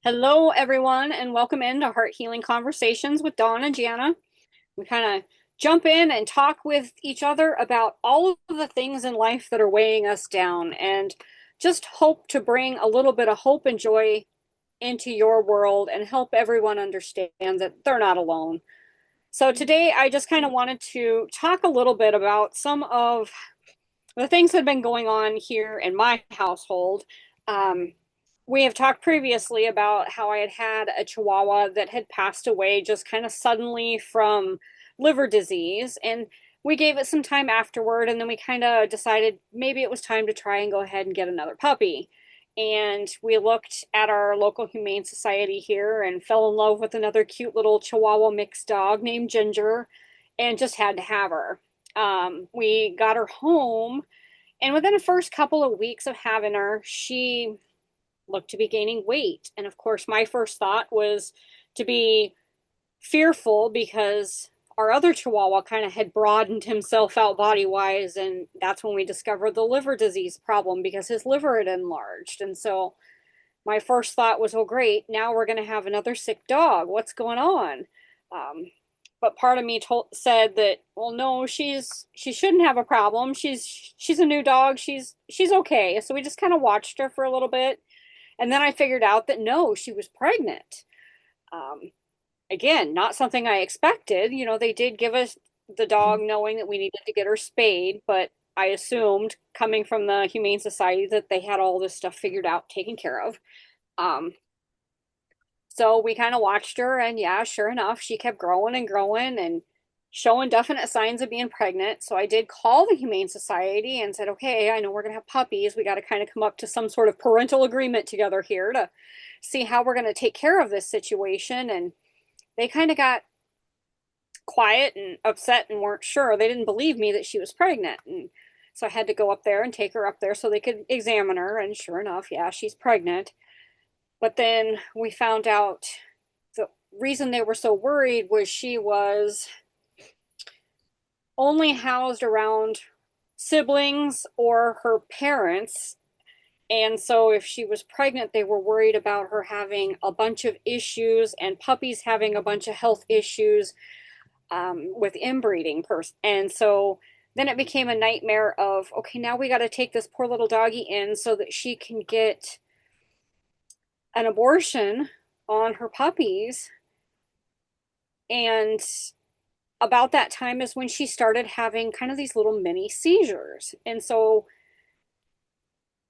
Hello, everyone, and welcome into Heart Healing Conversations with Dawn and Janna. We kind of jump in and talk with each other about all of the things in life that are weighing us down and just hope to bring a little bit of hope and joy into your world and help everyone understand that they're not alone. So, today I just kind of wanted to talk a little bit about some of the things that have been going on here in my household. Um, we have talked previously about how I had had a chihuahua that had passed away just kind of suddenly from liver disease. And we gave it some time afterward. And then we kind of decided maybe it was time to try and go ahead and get another puppy. And we looked at our local humane society here and fell in love with another cute little chihuahua mixed dog named Ginger and just had to have her. We got her home, and within the first couple of weeks of having her, she looked to be gaining weight. And of course, my first thought was to be fearful because our other chihuahua kind of had broadened himself out body wise. And that's when we discovered the liver disease problem because his liver had enlarged. And so my first thought was, oh, great, now we're going to have another sick dog. What's going on? Um, but part of me said that, well, no, she shouldn't have a problem. She's a new dog. She's okay. So we just kind of watched her for a little bit, and then I figured out that no, she was pregnant. Um, Again, not something I expected. They did give us the dog knowing that we needed to get her spayed, but I assumed coming from the Humane Society that they had all this stuff figured out, taken care of. Um, so we kind of watched her, and yeah, sure enough, she kept growing and growing and showing definite signs of being pregnant. So I did call the Humane Society and said, okay, I know we're going to have puppies. We got to kind of come up to some sort of parental agreement together here to see how we're going to take care of this situation. And they kind of got quiet and upset and weren't sure. They didn't believe me that she was pregnant. And so I had to go up there and take her up there so they could examine her. And sure enough, yeah, she's pregnant. But then we found out the reason they were so worried was she was only housed around siblings or her parents. And so if she was pregnant, they were worried about her having a bunch of issues and puppies having a bunch of health issues with inbreeding. And so then it became a nightmare of, okay, now we got to take this poor little doggy in so that she can get an abortion on her puppies. And about that time is when she started having kind of these little mini seizures. And so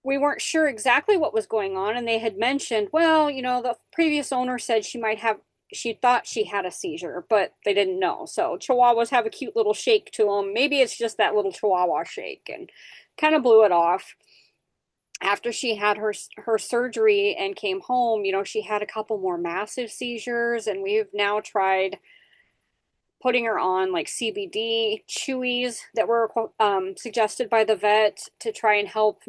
we weren't sure exactly what was going on. And they had mentioned, well, the previous owner said she thought she had a seizure, but they didn't know. So chihuahuas have a cute little shake to them. Maybe it's just that little chihuahua shake, and kind of blew it off. After she had her surgery and came home, she had a couple more massive seizures, and we've now tried putting her on like CBD chewies that were suggested by the vet to try and help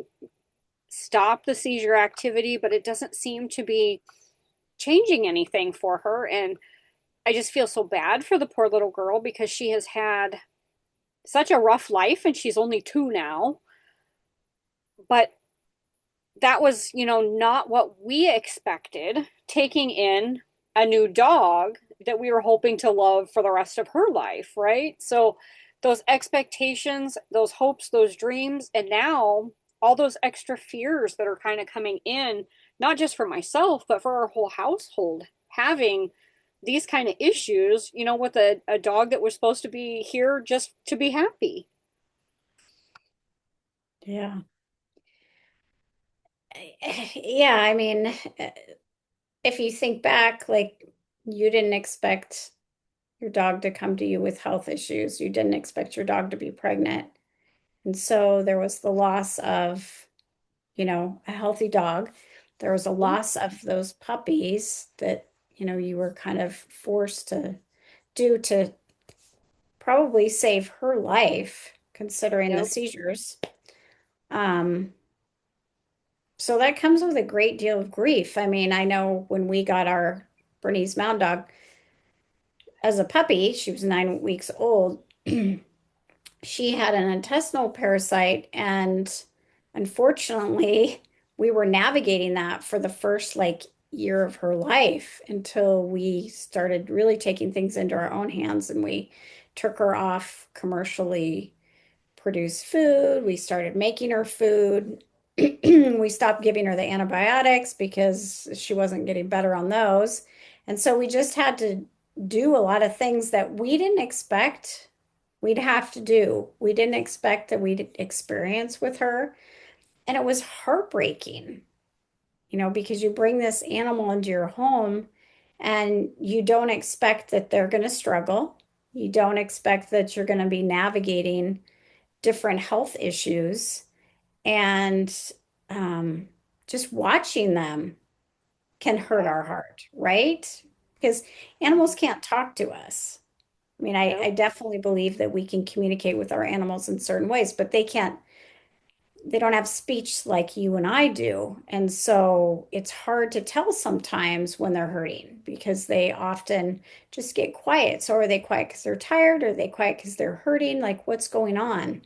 stop the seizure activity, but it doesn't seem to be changing anything for her. And I just feel so bad for the poor little girl because she has had such a rough life and she's only 2 now. But that was, not what we expected, taking in a new dog that we were hoping to love for the rest of her life, right? So those expectations, those hopes, those dreams, and now all those extra fears that are kind of coming in, not just for myself, but for our whole household, having these kind of issues, with a dog that was supposed to be here just to be happy. Yeah. Yeah, I mean, if you think back, like you didn't expect your dog to come to you with health issues. You didn't expect your dog to be pregnant. And so there was the loss of, a healthy dog. There was a loss of those puppies that, you were kind of forced to do to probably save her life, considering the Yep. seizures. Um, So that comes with a great deal of grief. I mean, I know when we got our Bernese Mountain Dog as a puppy, she was 9 weeks old. She had an intestinal parasite, and unfortunately, we were navigating that for the first like year of her life until we started really taking things into our own hands and we took her off commercially produced food. We started making her food. We stopped giving her the antibiotics because she wasn't getting better on those. And so we just had to do a lot of things that we didn't expect we'd have to do. We didn't expect that we'd experience with her. And it was heartbreaking, because you bring this animal into your home and you don't expect that they're going to struggle. You don't expect that you're going to be navigating different health issues. And um, just watching them can hurt Yeah. our heart, right? Because animals Mhm. can't talk to us. I mean, I Nope. definitely believe that we can communicate with our animals in certain ways, but they don't have speech like you and I do. And so it's hard to tell sometimes when they're hurting because they often just get quiet. So are they quiet because they're tired? Are they quiet because they're hurting? Like what's going on?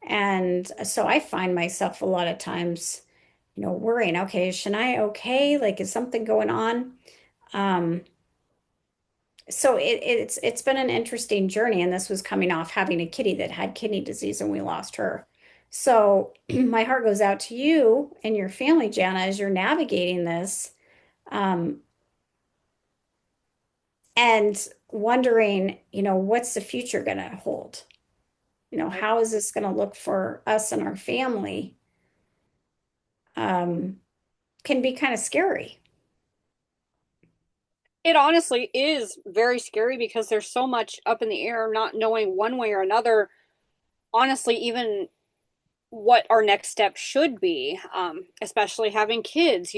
And so I find myself a lot of times, worrying, okay, is Shania okay? Like, is something going on? Um, so it's been an interesting journey, and this was coming off having a kitty that had kidney disease and we lost her. So my heart goes out to you and your family, Janna, as you're navigating this, um, and wondering, what's the future going to hold? Nope. How is this going to look for us and our family? Um, can be kind of scary. It honestly is very scary because there's so much up in the air, not knowing one way or another, honestly, even what our next step should be, especially having kids.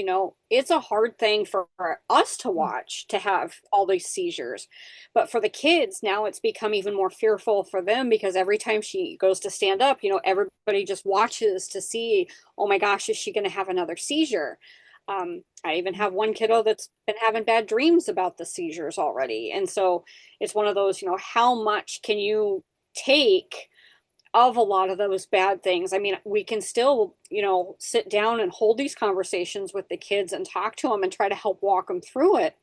It's a hard thing for us to watch to have all these seizures. But for the kids, now it's become even more fearful for them because every time she goes to stand up, everybody just watches to see, oh my gosh, is she going to have another seizure? I even have one kiddo that's been having bad dreams about the seizures already. And so it's one of those, how much can you take of a lot of those bad things? I mean, we can still, sit down and hold these conversations with the kids and talk to them and try to help walk them through it.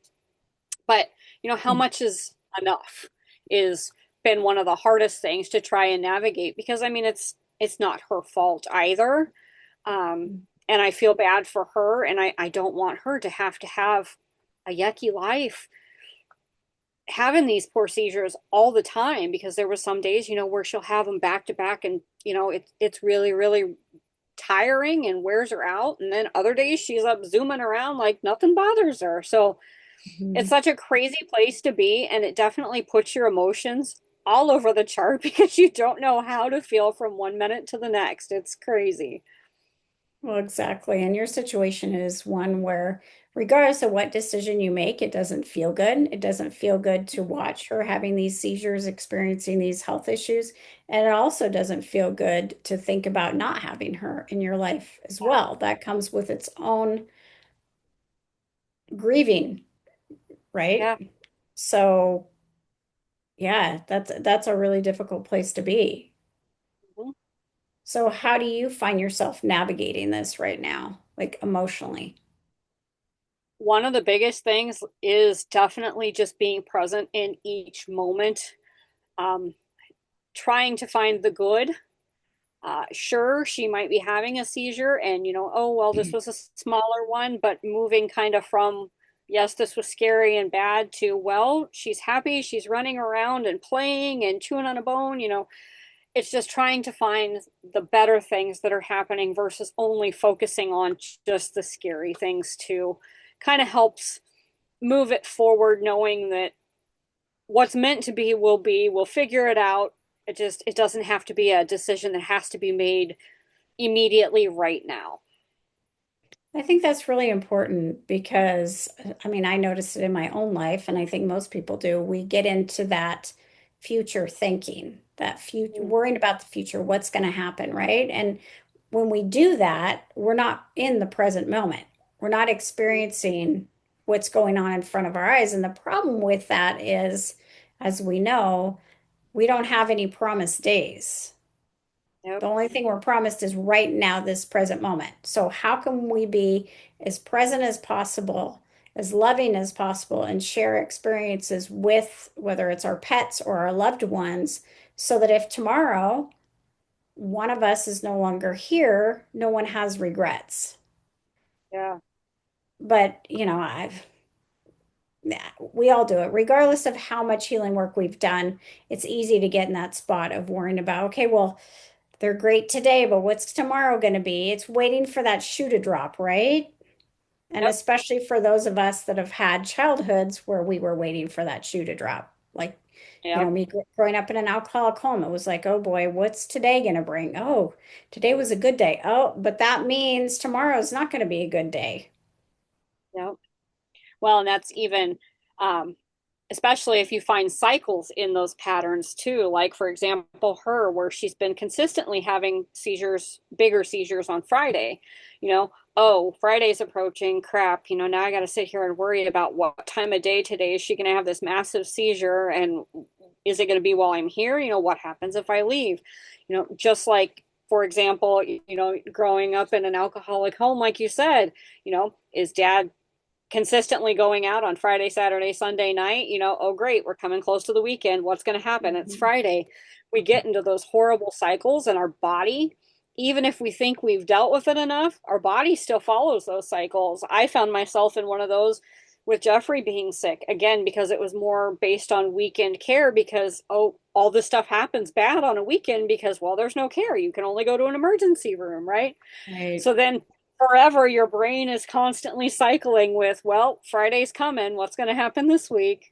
But, how much is enough is been one of the hardest things to try and navigate because I mean, it's not her fault either. Um, and I feel bad for her and I don't want her to have a yucky life having these poor seizures all the time because there were some days, where she'll have them back to back and, it's really, really tiring and wears her out. And then other days she's up zooming around like nothing bothers her. So it's Mhm. such a crazy place to be. And it definitely puts your emotions all over the chart because you don't know how to feel from one minute to the next. It's crazy. Well, exactly. And your situation is one where, regardless of what decision you make, it doesn't feel good. It doesn't feel good to watch her having these seizures, experiencing these health issues. And it also doesn't feel good to think about not having her in your life as Yeah. well. That comes with its own grieving, right? Yeah. So, yeah, that's a really difficult place to be. Mhm. So, how do you find yourself navigating this right now, like emotionally? One of the biggest things is definitely just being present in each moment, um, trying to find the good. Sure, she might be having a seizure, and oh, well, this was a smaller one, but moving kind of from, yes, this was scary and bad to, well, she's happy, she's running around and playing and chewing on a bone. It's just trying to find the better things that are happening versus only focusing on just the scary things, too. Kind of helps move it forward, knowing that what's meant to be will be, we'll figure it out. It doesn't have to be a decision that has to be made immediately right now. I think that's really important because, I mean, I noticed it in my own life, and I think most people do. We get into that future thinking, that future, Mm, worrying about the future, what's going to happen, right? And when we do that, we're not in the present moment. We're not mm, experiencing what's going on in front of our eyes. And the problem with that is, as we know, we don't have any promised days. yep. The only thing we're promised is right now, this present moment. So, how can we be as present as possible as loving as possible and share experiences with whether it's our pets or our loved ones, so that if tomorrow one of us is no longer here, no one has regrets. Yeah. But, we all do it, regardless of how much healing work we've done. It's easy to get in that spot of worrying about, okay, well, they're great today, but what's tomorrow going to be? It's waiting for that shoe to drop, right? And Yep. especially for those of us that have had childhoods where we were waiting for that shoe to drop. Like, Yep. me growing up in an alcoholic home, it was like, oh boy, what's today going to bring? Oh, today was a good day. Oh, but that means tomorrow's not going to be a good day. Yep. Well, and that's even, um, especially if you find cycles in those patterns too. Like, for example, her, where she's been consistently having seizures, bigger seizures on Friday, oh, Friday's approaching, crap, now I got to sit here and worry about what time of day today is she going to have this massive seizure, and is it going to be while I'm here? What happens if I leave? Just like, for example, growing up in an alcoholic home, like you said, is dad consistently going out on Friday, Saturday, Sunday night, oh great, we're coming close to the weekend. What's going to happen? It's Mhm. Friday. We get into those horrible cycles, and our body, even if we think we've dealt with it enough, our body still follows those cycles. I found myself in one of those with Jeffrey being sick again, because it was more based on weekend care, because oh, all this stuff happens bad on a weekend because, well, there's no care, you can only go to an emergency room, right? Right. So then forever your brain is constantly cycling with, well, Friday's coming, what's going to happen this week?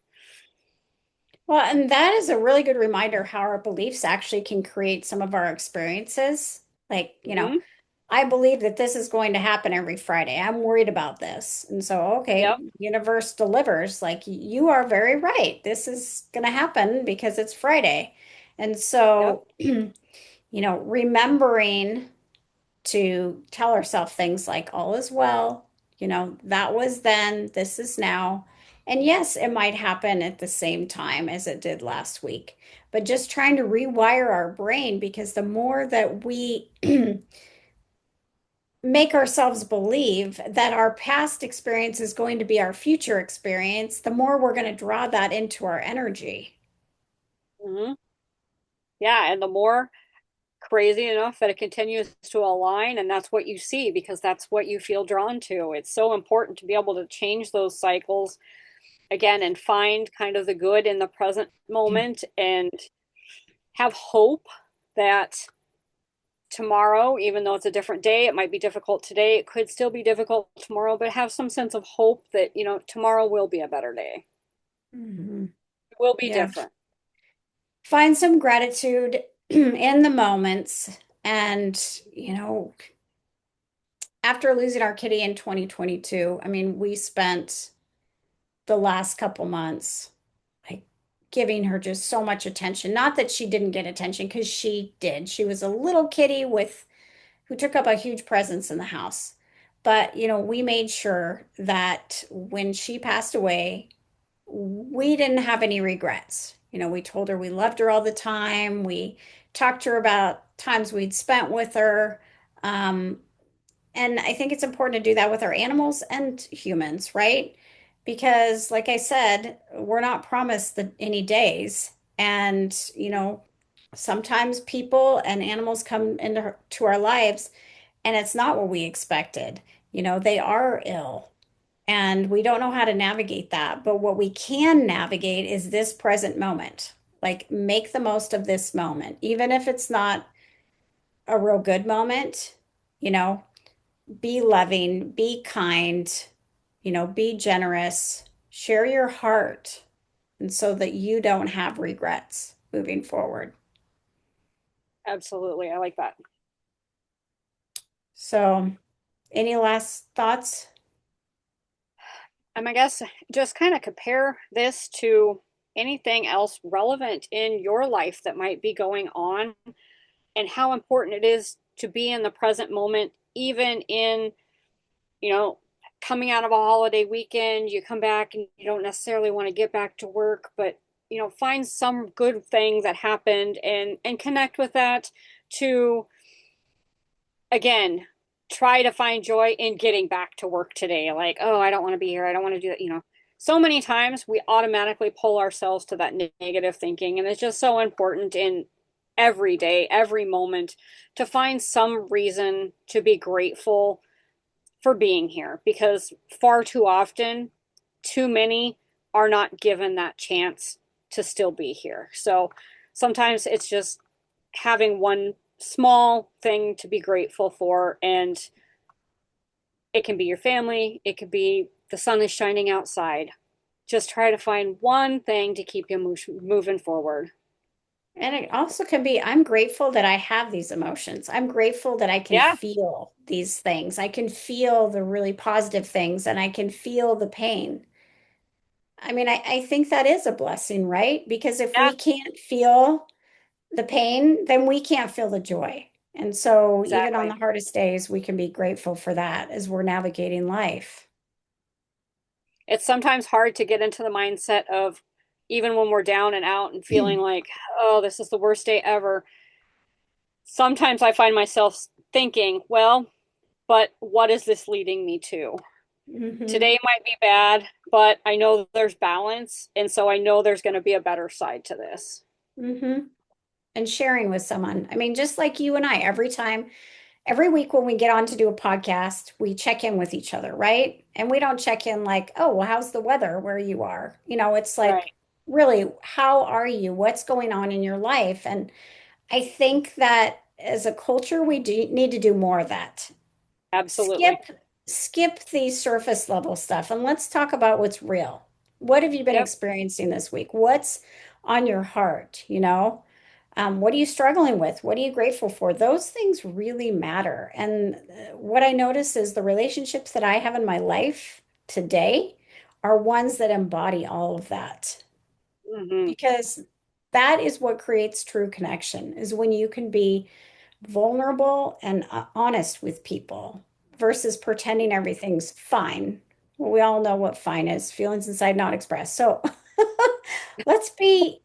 Well, and that is a really good reminder how our beliefs actually can create some of our experiences. Like, Mm-hmm. I believe that this is going to happen every Friday. I'm worried about this. And so, okay, Yep. universe delivers. Like, you are very right. This is going to happen because it's Friday. And Yep. so, remembering to tell ourselves things like all is well, that was then, this is now. And yes, it might happen at the same time as it did last week, but just trying to rewire our brain, because the more that we make ourselves believe that our past experience is going to be our future experience, the more we're going to draw that into our energy. Mm-hmm. Yeah, and the more crazy enough that it continues to align, and that's what you see, because that's what you feel drawn to. It's so important to be able to change those cycles again and find kind of the good in the present moment, and have hope that tomorrow, even though it's a different day, it might be difficult today, it could still be difficult tomorrow, but have some sense of hope that, tomorrow will be a better day. Mhm. It will be Yeah. different. Find some gratitude in the moments. And, after losing our kitty in 2022, I mean, we spent the last couple months like giving her just so much attention. Not that she didn't get attention, because she did. She was a little kitty with who took up a huge presence in the house. But, we made sure that when she passed away, we didn't have any regrets. We told her we loved her all the time. We talked to her about times we'd spent with her. Um, and I think it's important to do that with our animals and humans, right? Because, like I said, we're not promised any days. And, sometimes people and animals come into to our lives and it's not what we expected. They are ill and we don't know how to navigate that. But what we can navigate is this present moment. Like, make the most of this moment, even if it's not a real good moment, you know, be loving, be kind, be generous, share your heart, and so that you don't have regrets moving forward. Absolutely. I like that. So, any last thoughts? I guess just kind of compare this to anything else relevant in your life that might be going on, and how important it is to be in the present moment, even in, you know, coming out of a holiday weekend, you come back and you don't necessarily want to get back to work, but find some good thing that happened, and connect with that to, again, try to find joy in getting back to work today. Like, oh, I don't want to be here. I don't want to do that. So many times we automatically pull ourselves to that negative thinking. And it's just so important in every day, every moment to find some reason to be grateful for being here because far too often, too many are not given that chance to still be here. So sometimes it's just having one small thing to be grateful for, and it can be your family, it could be the sun is shining outside. Just try to find one thing to keep you moving forward. And it also can be, I'm grateful that I have these emotions. I'm grateful that I can Yeah, feel these things. I can feel the really positive things and I can feel the pain. I mean, I think that is a blessing, right? Because if yeah, we can't feel the pain, then we can't feel the joy. And so, even on the exactly. hardest days, we can be grateful for that as we're navigating life. It's sometimes hard to get into the mindset of, even when we're down and out and feeling like, oh, this is the worst day ever. Sometimes I find myself thinking, well, but what is this leading me to? Hmm. Today might be bad, but I know there's balance. And so I know there's going to be a better side to this. Hmm. And sharing with someone. I mean, just like you and I, every week when we get on to do a podcast, we check in with each other, right? And we don't check in like, oh, well, how's the weather where you are? It's like, Right. really, how are you? What's going on in your life? And I think that as a culture, we do need to do more of that. Skip, Absolutely. skip the surface level stuff and let's talk about what's real. What have you been Yep. experiencing this week? What's on your heart? What are you struggling with? What are you grateful for? Those things really matter. And what I notice is the relationships that I have in my life today are ones that embody all of that Hmm. because that is what creates true connection, is when you can be vulnerable and honest with people versus pretending everything's fine. Well, we all know what fine is, feelings inside not expressed. So let's be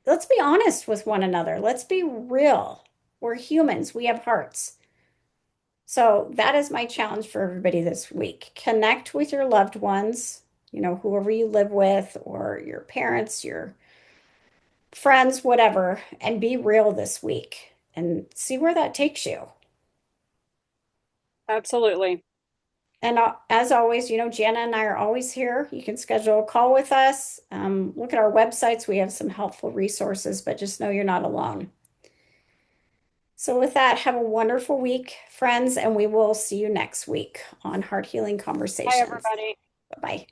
let's be honest with one another. Let's be real. We're humans. We have hearts. So that is my challenge for everybody this week. Connect with your loved ones, whoever you live with or your parents, your friends, whatever, and be real this week and see where that takes you. Absolutely. And as always, Janna and I are always here. You can schedule a call with us. Look at our websites. We have some helpful resources, but just know you're not alone. So, with that, have a wonderful week, friends, and we will see you next week on Heart Healing Hi, Conversations. everybody. Bye bye.